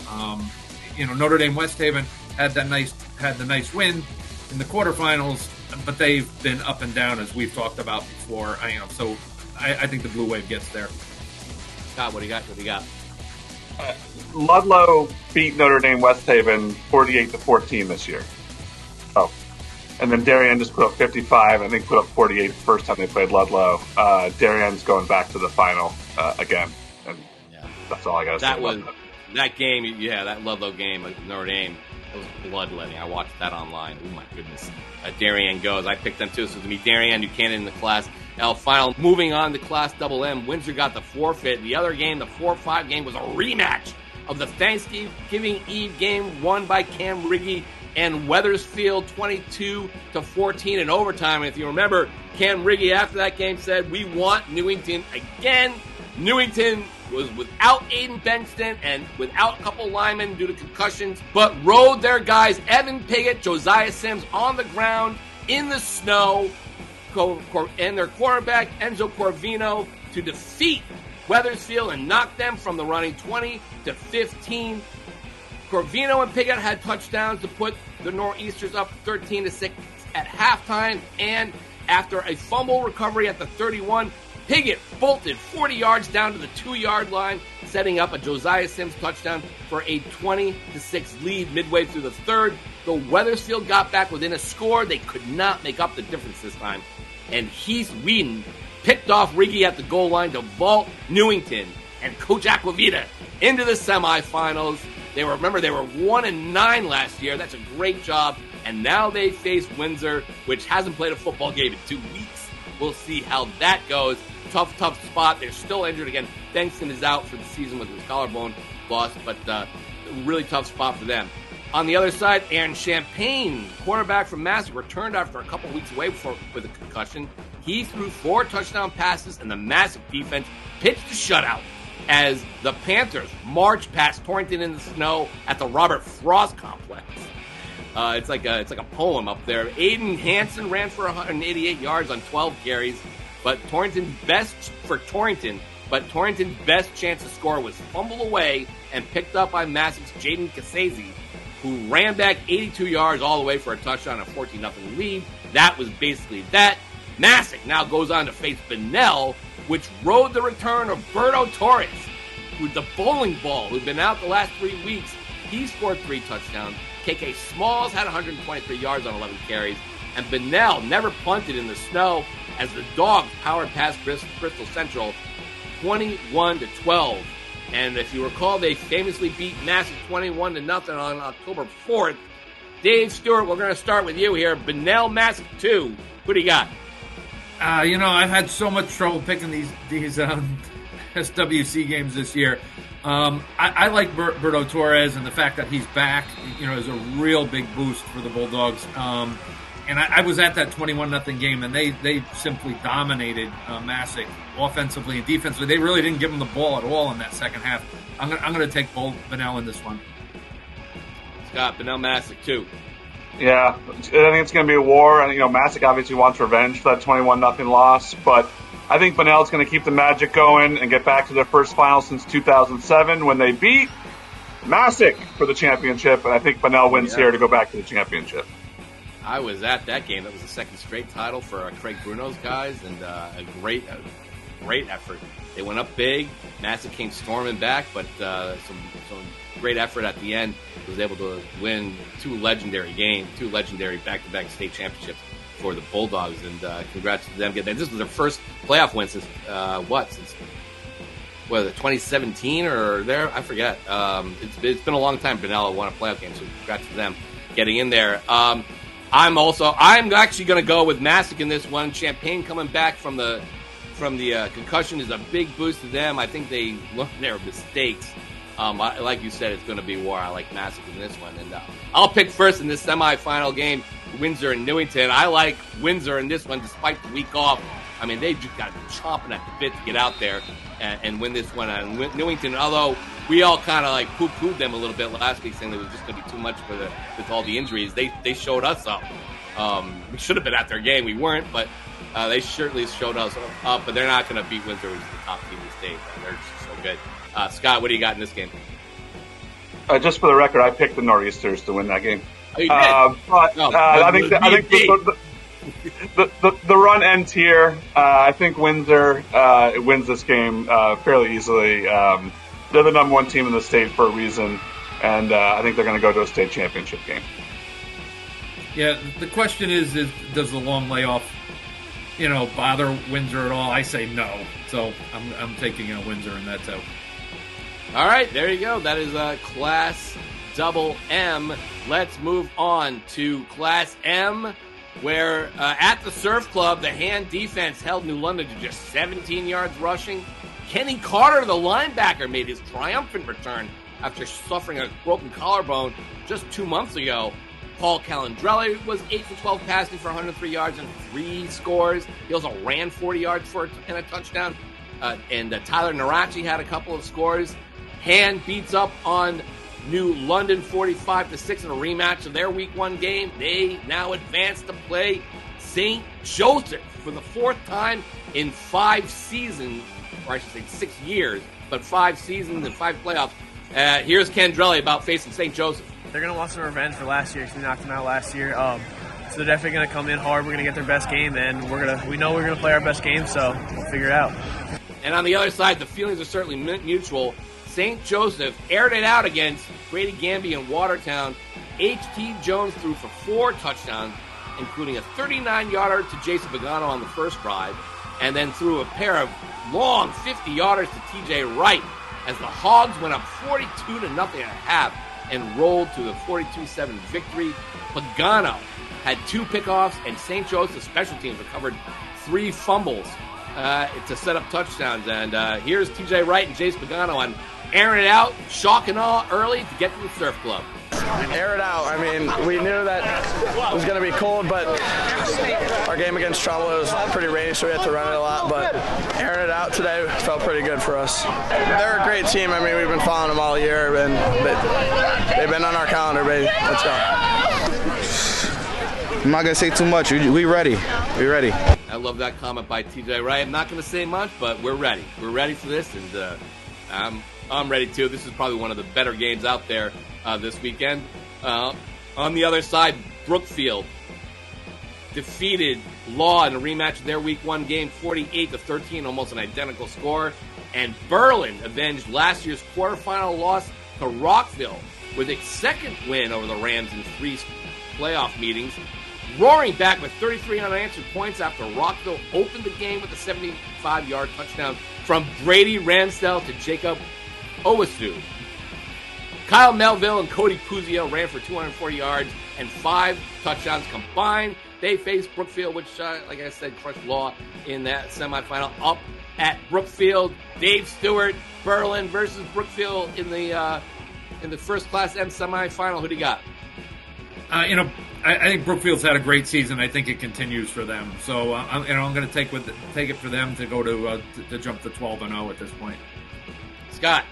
Notre Dame West Haven had the nice win in the quarterfinals, but they've been up and down as we've talked about before. So I think the Blue Wave gets there. Scott, what do you got? Ludlow beat Notre Dame West Haven 48-14 this year. Oh. And then Darien just put up 55. I think put up 48 the first time they played Ludlow. Darien's going back to the final again. And that's all I got to say. That game, that Ludlow game with Notre Dame, it was bloodletting. I watched that online. Oh, my goodness. Darien goes. I picked them, too. So it's going to be Darien, New Canaan in the Class L final. Moving on to Class Double M, Windsor got the forfeit. The other game, the 4-5 game, was a rematch of the Thanksgiving Eve game won by Cam Riggy and Wethersfield 22-14 in overtime. And if you remember, Cam Riggy after that game said, "We want Newington again." Newington was without Aiden Benston and without a couple linemen due to concussions, but rode their guys Evan Piggott, Josiah Sims on the ground in the snow, and their quarterback Enzo Corvino to defeat Wethersfield and knock them from the running 20-15. Corvino and Piggott had touchdowns to put the Nor'easters up 13-6 at halftime, and after a fumble recovery at the 31, Piggott bolted 40 yards down to the 2-yard line, setting up a Josiah Sims touchdown for a 20-6 lead midway through the third. Though Wethersfield got back within a score, they could not make up the difference this time, and Heath Whedon picked off Riggy at the goal line to vault Newington and Coach Aquavita into the semifinals. They were 1-9 last year. That's a great job. And now they face Windsor, which hasn't played a football game in 2 weeks. We'll see how that goes. Tough spot. They're still injured again. Benston is out for the season with his collarbone loss, but really tough spot for them. On the other side, Aaron Champagne, quarterback from Massick, returned after a couple weeks away with a concussion. He threw 4 touchdown passes, and the Massick defense pitched a shutout as the Panthers marched past Torrington in the snow at the Robert Frost complex. It's like a poem up there. Aiden Hansen ran for 188 yards on 12 carries, but Torrington's best chance to score was fumbled away and picked up by Massick's Jaden Casese, who ran back 82 yards all the way for a touchdown and a 14-0 lead. That was basically that. Massick now goes on to face Bunnell, which rode the return of Berto Torres, who's the bowling ball, who's been out the last 3 weeks. He scored 3 touchdowns. KK Smalls had 123 yards on 11 carries. And Bunnell never punted in the snow as the Dogs powered past Bristol Central 21-12. And if you recall, they famously beat Massick 21-0 on October 4th. Dave Stewart, we're going to start with you here. Bunnell Massick 2. Who do you got? I've had so much trouble picking these SWC games this year. I like Berto Torres, and the fact that he's back, is a real big boost for the Bulldogs. And I was at that 21-0 game, and they simply dominated Massac offensively and defensively. They really didn't give them the ball at all in that second half. I'm going to take Bunnell in this one. Scott, Bunnell Massac too. Yeah, I think it's going to be a war. And, Massac obviously wants revenge for that 21-0 loss. But I think Bunnell's going to keep the magic going and get back to their first final since 2007 when they beat Massac for the championship. And I think Bunnell wins here to go back to the championship. I was at that game. That was the second straight title for Craig Bruno's guys, and a great effort. They went up big. Massac came storming back, but some great effort at the end. Was able to win two legendary back-to-back state championships for the Bulldogs, and congrats to them. This was their first playoff win since 2017 or there? I forget. It's been a long time. Bunnell won a playoff game, so congrats to them getting in there. I'm actually going to go with Massac in this one. Champaign coming back from the concussion is a big boost to them. I think they learned their mistakes. Like you said, it's going to be war. I like Massac in this one, and I'll pick first in this semifinal game, Windsor and Newington. I like Windsor in this one, despite the week off. I mean, they just got to be chomping at the bit to get out there and win this one. And Newington, although we all kind of like poo-pooed them a little bit last week, saying it was just going to be too much with all the injuries. They showed us up. We should have been at their game. We weren't, but they certainly showed us up. But they're not going to beat Windsor, who's the top team in the state. They're just so good. Scott, what do you got in this game? Just for the record, I picked the Nor'easters to win that game. Oh, you did? I think the run ends here. I think Windsor wins this game fairly easily. They're the number one team in the state for a reason, and I think they're going to go to a state championship game. Yeah, the question is does the long layoff, bother Windsor at all? I say no, so I'm taking Windsor in that too. All right, there you go. That is Class Double M. Let's move on to Class M, where at the Surf Club, the hand defense held New London to just 17 yards rushing. Kenny Carter, the linebacker, made his triumphant return after suffering a broken collarbone just 2 months ago. Paul Calandrelli was 8 for 12 passing for 103 yards and 3 scores. He also ran 40 yards and a touchdown. And Tyler Narachi had a couple of scores. Hand beats up on New London 45-6 in a rematch of their Week 1 game. They now advance to play St. Joseph for the fourth time in 5 seasons, or I should say 6 years, but 5 seasons and 5 playoffs. Here's Candrelli about facing St. Joseph. They're going to want some revenge for last year because we knocked them out last year. So they're definitely going to come in hard. We're going to get their best game, and we know we're going to play our best game, so we'll figure it out. And on the other side, the feelings are certainly mutual. St. Joseph aired it out against Grady Gamby in Watertown. H.T. Jones threw for 4 touchdowns, including a 39-yarder to Jason Pagano on the first drive, and then threw a pair of long 50-yarders to T.J. Wright as the Hogs went up 42-0 at half and rolled to the 42-7 victory. Pagano had 2 pickoffs, and St. Joseph's special teams recovered 3 fumbles to set up touchdowns. And here's T.J. Wright and Jace Pagano on airing it out, shock and awe early to get to the Surf Club. Air it out. I mean, we knew that it was going to be cold, but our game against Trumbull was pretty rainy, so we had to run it a lot. But airing it out today felt pretty good for us. They're a great team. I mean, we've been following them all year, and they've been on our calendar, baby. Let's go. I'm not going to say too much. We ready. We ready. I love that comment by TJ Wright. I'm not going to say much, but we're ready. We're ready for this, and I'm ready too. This is probably one of the better games out there this weekend. On the other side, Brookfield defeated Law in a rematch of their Week 1 game, 48-13, almost an identical score. And Berlin avenged last year's quarterfinal loss to Rockville with its second win over the Rams in 3 playoff meetings, roaring back with 33 unanswered points after Rockville opened the game with a 75-yard touchdown from Brady Ramsdell to Jacob Owasu. Kyle Melville and Cody Puzio ran for 240 yards and 5 touchdowns combined. They faced Brookfield, which, like I said, crushed Law in that semifinal up at Brookfield. Dave Stewart, Berlin versus Brookfield in the first Class M semifinal. Who do you got? I think Brookfield's had a great season. I think it continues for them. So I'm going to take it for them to go to jump to 12-0 at this point. Scott.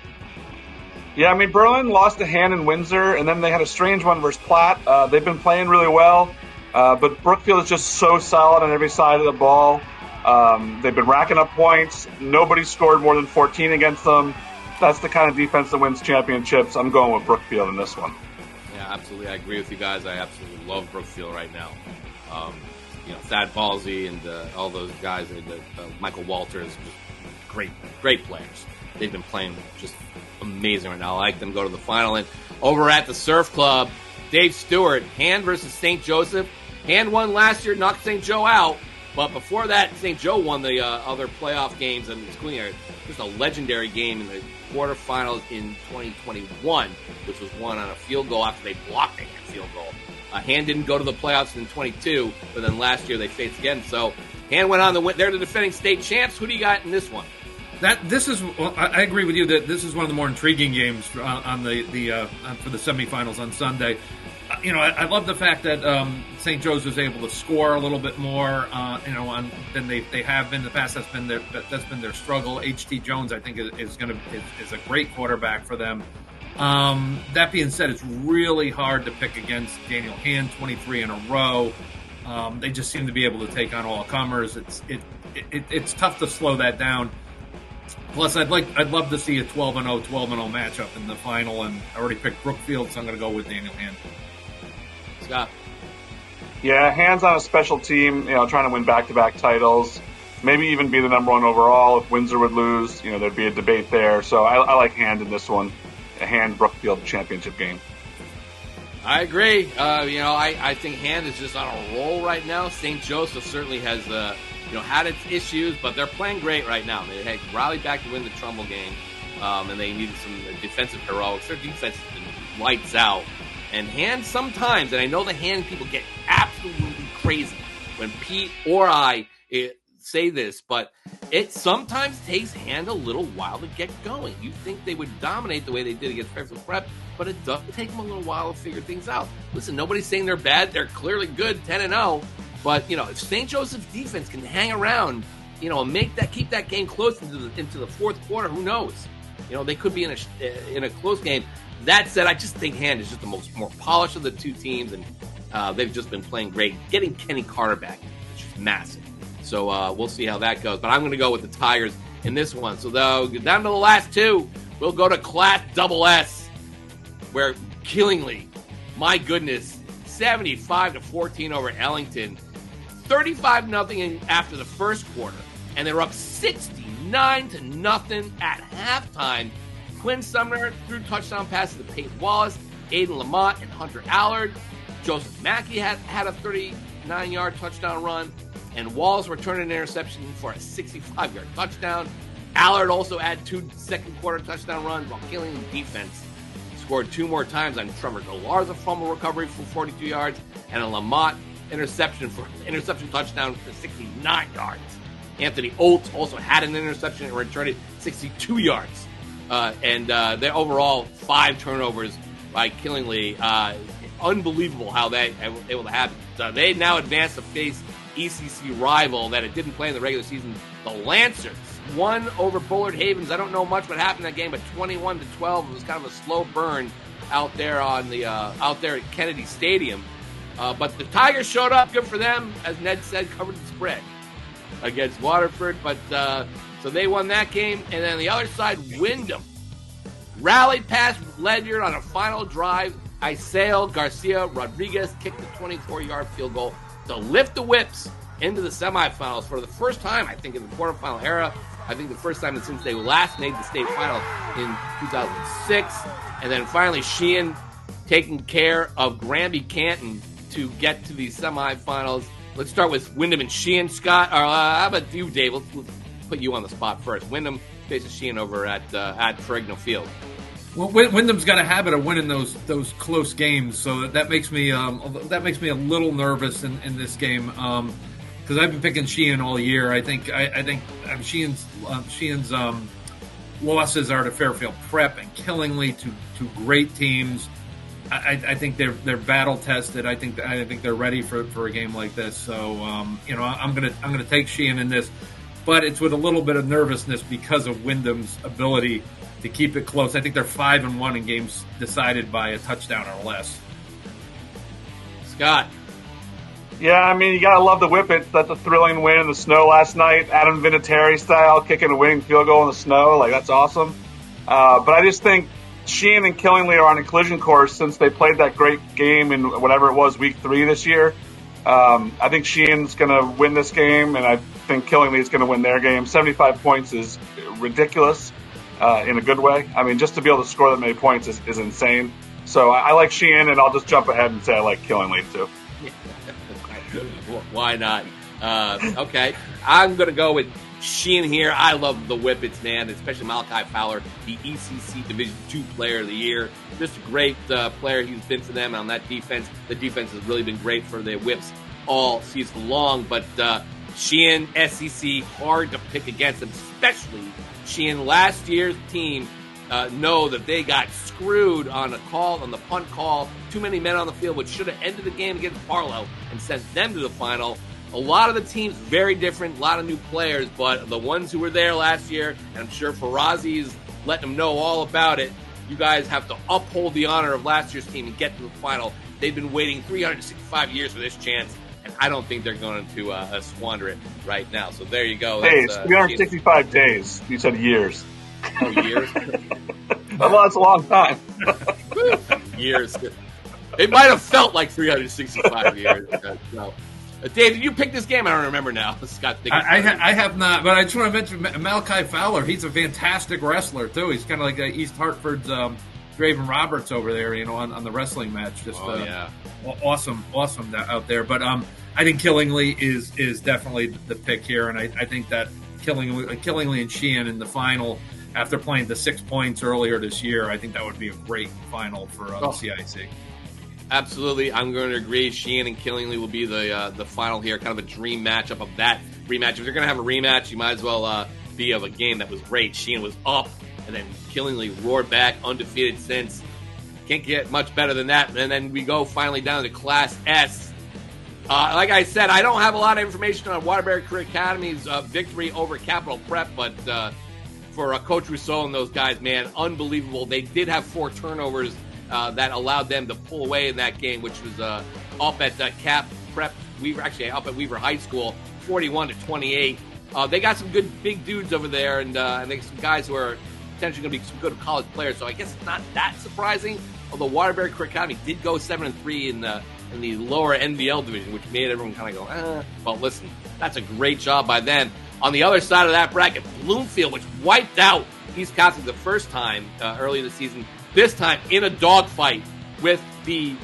Yeah, I mean, Berlin lost a hand in Windsor, and then they had a strange one versus Platt. They've been playing really well, but Brookfield is just so solid on every side of the ball. They've been racking up points. Nobody scored more than 14 against them. That's the kind of defense that wins championships. I'm going with Brookfield in this one. Yeah, absolutely. I agree with you guys. I absolutely love Brookfield right now. Thad Ballsy and all those guys, Michael Walters, just great players. They've been playing just amazing right now. I like them to go to the final. And over at the Surf Club, Dave Stewart, Hand versus St. Joseph. Hand won last year, knocked St. Joe out. But before that, St. Joe won the other playoff games, and including just a legendary game in the quarterfinals in 2021, which was won on a field goal after they blocked a field goal. Hand didn't go to the playoffs in 22, but then last year they faced again. So Hand went on to win. They're the defending state champs. Who do you got in this one? I agree with you that this is one of the more intriguing games on the for the semifinals on Sunday. I love the fact that St. Joe's was able to score a little bit more, than they have been in the past. That's been their struggle. H.T. Jones, I think, is a great quarterback for them. That being said, it's really hard to pick against Daniel Hand 23 in a row. They just seem to be able to take on all comers. It's tough to slow that down. Plus, I'd love to see a 12-0 matchup in the final, and I already picked Brookfield, so I'm going to go with Daniel Hand. Scott. Yeah, Hand's on a special team, trying to win back-to-back titles. Maybe even be the number one overall. If Windsor would lose, there'd be a debate there. So I like Hand in this one, a Hand-Brookfield championship game. I agree. I think Hand is just on a roll right now. St. Joseph certainly has had its issues, but they're playing great right now. They had rallied back to win the Trumbull game, and they needed some defensive heroics. Their defense has been lights out. And Hand sometimes, and I know the Hand people get absolutely crazy when Pete or I say this, but it sometimes takes Hand a little while to get going. You think they would dominate the way they did against Capital Prep, but it does take them a little while to figure things out. Listen, nobody's saying they're bad. They're clearly good, 10-0. But, if St. Joseph's defense can hang around, and keep that game close into the fourth quarter, who knows? They could be in a close game. That said, I just think Hand is just the more polished of the two teams, and they've just been playing great. Getting Kenny Carter back, which is massive. So we'll see how that goes. But I'm going to go with the Tigers in this one. So down to the last two, we'll go to Class SS, where Killingly, my goodness, 75-14 over Ellington. 35-0 after the first quarter, and they were up 69-0 at halftime. Quinn Sumner threw touchdown passes to Peyton Wallace, Aiden Lamont, and Hunter Allard. Joseph Mackey had a 39-yard touchdown run, and Wallace returned an interception for a 65-yard touchdown. Allard also had 2 second-quarter touchdown runs, while Killingly defense scored 2 more times on Trevor Galarza fumble recovery for 42 yards, and a Lamont interception touchdown for 69 yards. Anthony Olds also had an interception and returned it 62 yards. And their overall 5 turnovers by Killingly. Unbelievable how they were able to happen. So they now advance to face ECC rival that it didn't play in the regular season, the Lancers. Won over Bullard Havens. I don't know much what happened in that game, but 21-12. It was kind of a slow burn out there at Kennedy Stadium. But the Tigers showed up. Good for them. As Ned said, covered the spread against Waterford. But so they won that game. And then on the other side, Wyndham rallied past Ledyard on a final drive. Isaiel Garcia Rodriguez kicked the 24-yard field goal to lift the Whips into the semifinals for the first time, I think, in the quarterfinal era. I think the first time since they last made the state final in 2006. And then finally, Sheehan taking care of Granby Canton to get to the semifinals. Let's start with Wyndham and Sheehan. Scott, how about you, Dave? Let's put you on the spot first. Wyndham faces Sheehan over at Ferrigno Field. Well, Wyndham's got a habit of winning those close games, so that makes me a little nervous in this game because I've been picking Sheehan all year. I think Sheehan's losses are to Fairfield Prep and Killingly, two great teams. I think they're battle tested. I think they're ready for a game like this. So I'm gonna take Sheehan in this, but it's with a little bit of nervousness because of Wyndham's ability to keep it close. I think they're 5-1 in games decided by a touchdown or less. Scott. Yeah, I mean, you got to love the Whippets. That's a thrilling win in the snow last night. Adam Vinatieri style, kicking a winning field goal in the snow. Like, that's awesome. But I just think Sheehan and Killingly are on a collision course since they played that great game in whatever it was, week 3 this year. I think Sheehan's going to win this game, and I think Killingly is going to win their game. 75 points is ridiculous in a good way. I mean, just to be able to score that many points is insane. So I like Sheehan, and I'll just jump ahead and say I like Killingly too. Why not? Okay, I'm going to go with Sheehan here. I love the Whippets, man, especially Malachi Fowler, the ECC Division II Player of the Year. Just a great player he's been for them on that defense. The defense has really been great for the Whips all season long. But Sheehan, SEC, hard to pick against them, especially Sheehan. Last year's team know that they got screwed on a call, on the punt call. Too many men on the field, which should have ended the game against Barlow and sent them to the final. A lot of the teams very different, a lot of new players, but the ones who were there last year, and I'm sure Farazi's letting them know all about it, you guys have to uphold the honor of last year's team and get to the final. They've been waiting 365 years for this chance, and I don't think they're going to squander it right now. So there you go. Days, 365 days. You said years. Oh, years? Well, that's a long time. Years. It might have felt like 365 years. No. Dave, did you pick this game? I don't remember now. Scott, I have not, but I just want to mention Malachi Fowler. He's a fantastic wrestler, too. He's kind of like East Hartford's Draven Roberts over there, on the wrestling match. Just awesome out there. But I think Killingly is definitely the pick here, and I think that Killingly and Sheehan in the final, after playing the 6 points earlier this year, I think that would be a great final for the CIAC. Absolutely, I'm going to agree. Sheehan and Killingly will be the final here, kind of a dream matchup of that rematch. If you're going to have a rematch, you might as well be of a game that was great. Sheehan was up, and then Killingly roared back, undefeated since. Can't get much better than that. And then we go finally down to Class S. Like I said, I don't have a lot of information on Waterbury Career Academy's victory over Capital Prep, but for Coach Rousseau and those guys, man, unbelievable. They did have 4 turnovers that allowed them to pull away in that game, which was up at Cap Prep Weaver, actually up at Weaver High School, 41-28. They got some good big dudes over there, and I think some guys who are potentially going to be some good college players. So I guess it's not that surprising. Although Waterbury Career Academy did go 7-3 in the lower NBL division, which made everyone kind of go, Well, listen, that's a great job by them. On the other side of that bracket, Bloomfield, which wiped out East Catholic the first time early in the season. This time in a dogfight with the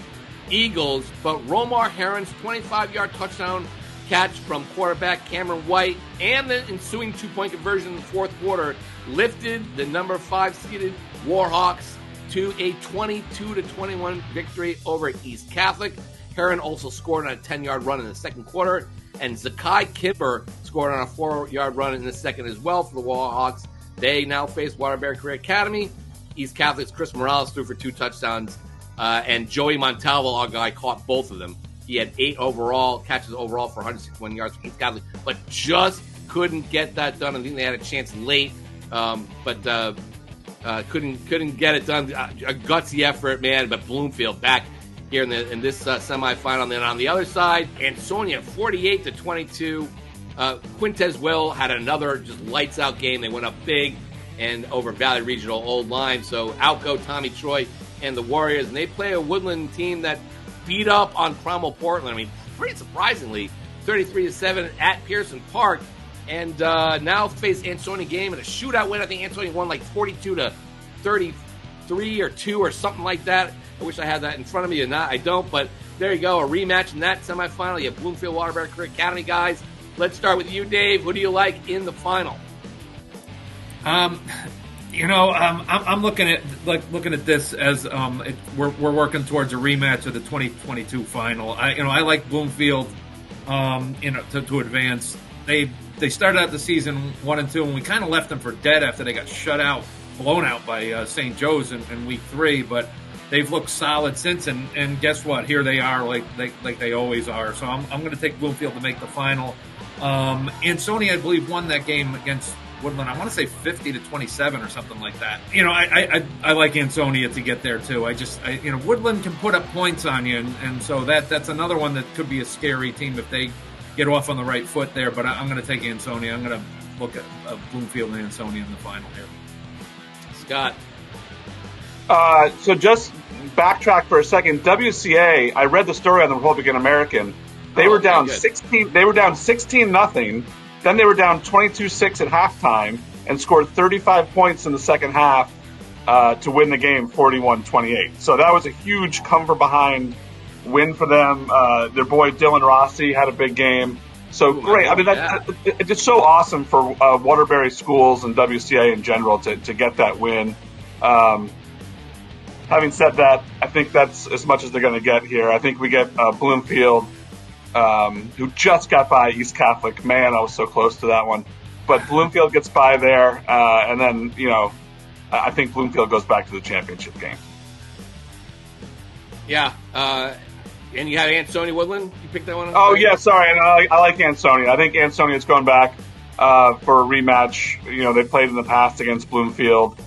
Eagles, but Romar Heron's 25-yard touchdown catch from quarterback Cameron White and the ensuing 2-point conversion in the fourth quarter lifted the number 5 seeded Warhawks to a 22-21 victory over East Catholic. Heron also scored on a 10-yard run in the second quarter, and Zakai Kipper scored on a 4-yard run in the second as well for the Warhawks. They now face Waterbury Career Academy. East Catholic's Chris Morales threw for 2 touchdowns, and Joey Montalvo, our guy, caught both of them. He had 8 catches overall for 161 yards for East Catholic, but just couldn't get that done. I think they had a chance late, but couldn't get it done. A gutsy effort, man. But Bloomfield back here in this semifinal. And then on the other side, Ansonia 48-22. Quintez Will had another just lights out game. They went up big and over Valley Regional Old Line. So out go Tommy Troy and the Warriors, and they play a Woodland team that beat up on Cromwell Portland. I mean, pretty surprisingly, 33-7 at Pearson Park, and now face Ansonia game in a shootout win. I think Ansonia won like 42-33 or 2 or something like that. I wish I had that in front of me, and not I don't. But there you go, a rematch in that semifinal. You have Bloomfield Waterbury Career Academy guys. Let's start with you, Dave. Who do you like in the final? I'm looking at this as we're working towards a rematch of the 2022 final. I like Bloomfield, to advance. They started out the season 1-2, and we kind of left them for dead after they got blown out by St. Joe's in week 3. But they've looked solid since. And guess what? Here they are, like they always are. So I'm going to take Bloomfield to make the final. Ansonia, I believe, won that game against Woodland. I want to say 50-27 or something like that. I like Ansonia to get there too. Woodland can put up points on you, and so that's another one that could be a scary team if they get off on the right foot there. But I'm going to take Ansonia. I'm going to look at Bloomfield and Ansonia in the final here. Scott. So just backtrack for a second. WCA, I read the story on the Republican American. They were down 16. They were down 16-0. Then they were down 22-6 at halftime and scored 35 points in the second half to win the game 41-28. So that was a huge come from behind win for them. Their boy Dylan Rossi had a big game. So great. I mean, it's just so awesome for Waterbury schools and WCA in general to get that win. Having said that, I think that's as much as they're going to get here. I think we get Bloomfield, who just got by East Catholic. Man, I was so close to that one. But Bloomfield gets by there, and then, I think Bloomfield goes back to the championship game. Yeah. And you had Ansonia Woodland? You picked that one up? Oh, yeah, sorry. And I like Ansonia. I think Ansonia's going back for a rematch. They played in the past against Bloomfield.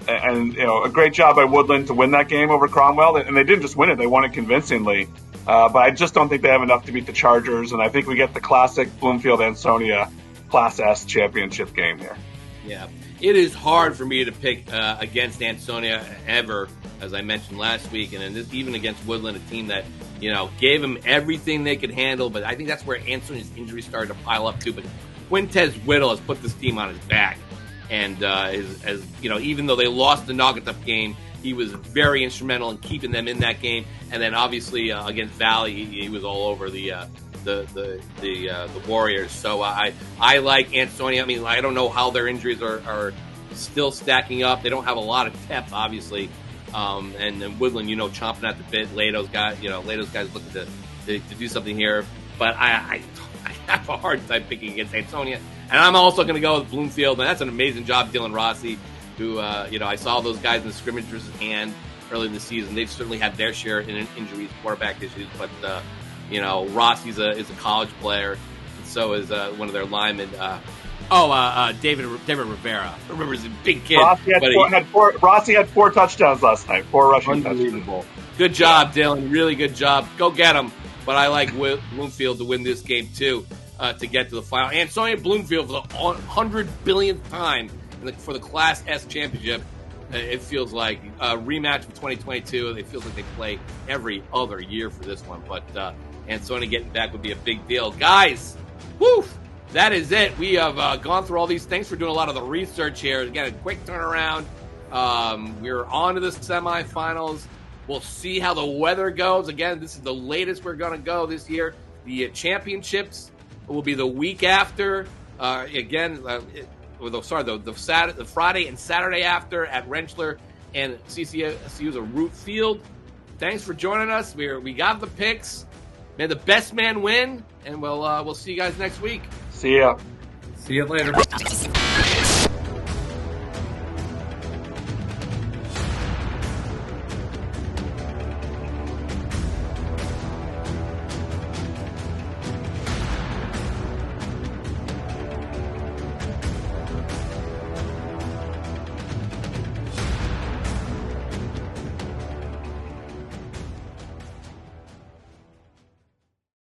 And a great job by Woodland to win that game over Cromwell. And they didn't just win it, they won it convincingly. But I just don't think they have enough to beat the Chargers. And I think we get the classic Bloomfield-Ansonia Class S championship game here. Yeah. It is hard for me to pick against Ansonia ever, as I mentioned last week. And even against Woodland, a team that, gave them everything they could handle. But I think that's where Ansonia's injuries started to pile up too. But Quintez Whittle has put this team on his back. And even though they lost the Naugatuck game, he was very instrumental in keeping them in that game. And then obviously against Valley, he was all over the Warriors. So I like Ansonia. I mean, I don't know how their injuries are still stacking up. They don't have a lot of depth, obviously. And then Woodland, chomping at the bit. Lato's guys looking to do something here. But I have a hard time picking against Ansonia. And I'm also going to go with Bloomfield. And that's an amazing job, Dylan Rossi, who, I saw those guys in the scrimmage versus Hand early in the season. They've certainly had their share in injuries, quarterback issues. But, Rossi's is a college player. And so is one of their linemen. David Rivera. I remember he's a big kid. Rossi had 4 touchdowns last night, 4 rushing touchdowns. Good job, Dylan. Really good job. Go get him. But I like Bloomfield to win this game, too, to get to the final. Ansonia Bloomfield for the 100 billionth time for the Class S championship. It feels like a rematch of 2022. It feels like they play every other year for this one. But Ansonia getting back would be a big deal. Guys, woo! That is it. We have gone through all these things. We're doing a lot of the research here. Again, a quick turnaround. We're on to the semifinals. We'll see how the weather goes. Again, this is the latest we're going to go this year. The championships will be the week after. The Friday and Saturday after at Rentschler and CCSU's Root Field. Thanks for joining us. We got the picks. May the best man win, and we'll see you guys next week. See ya. See you later.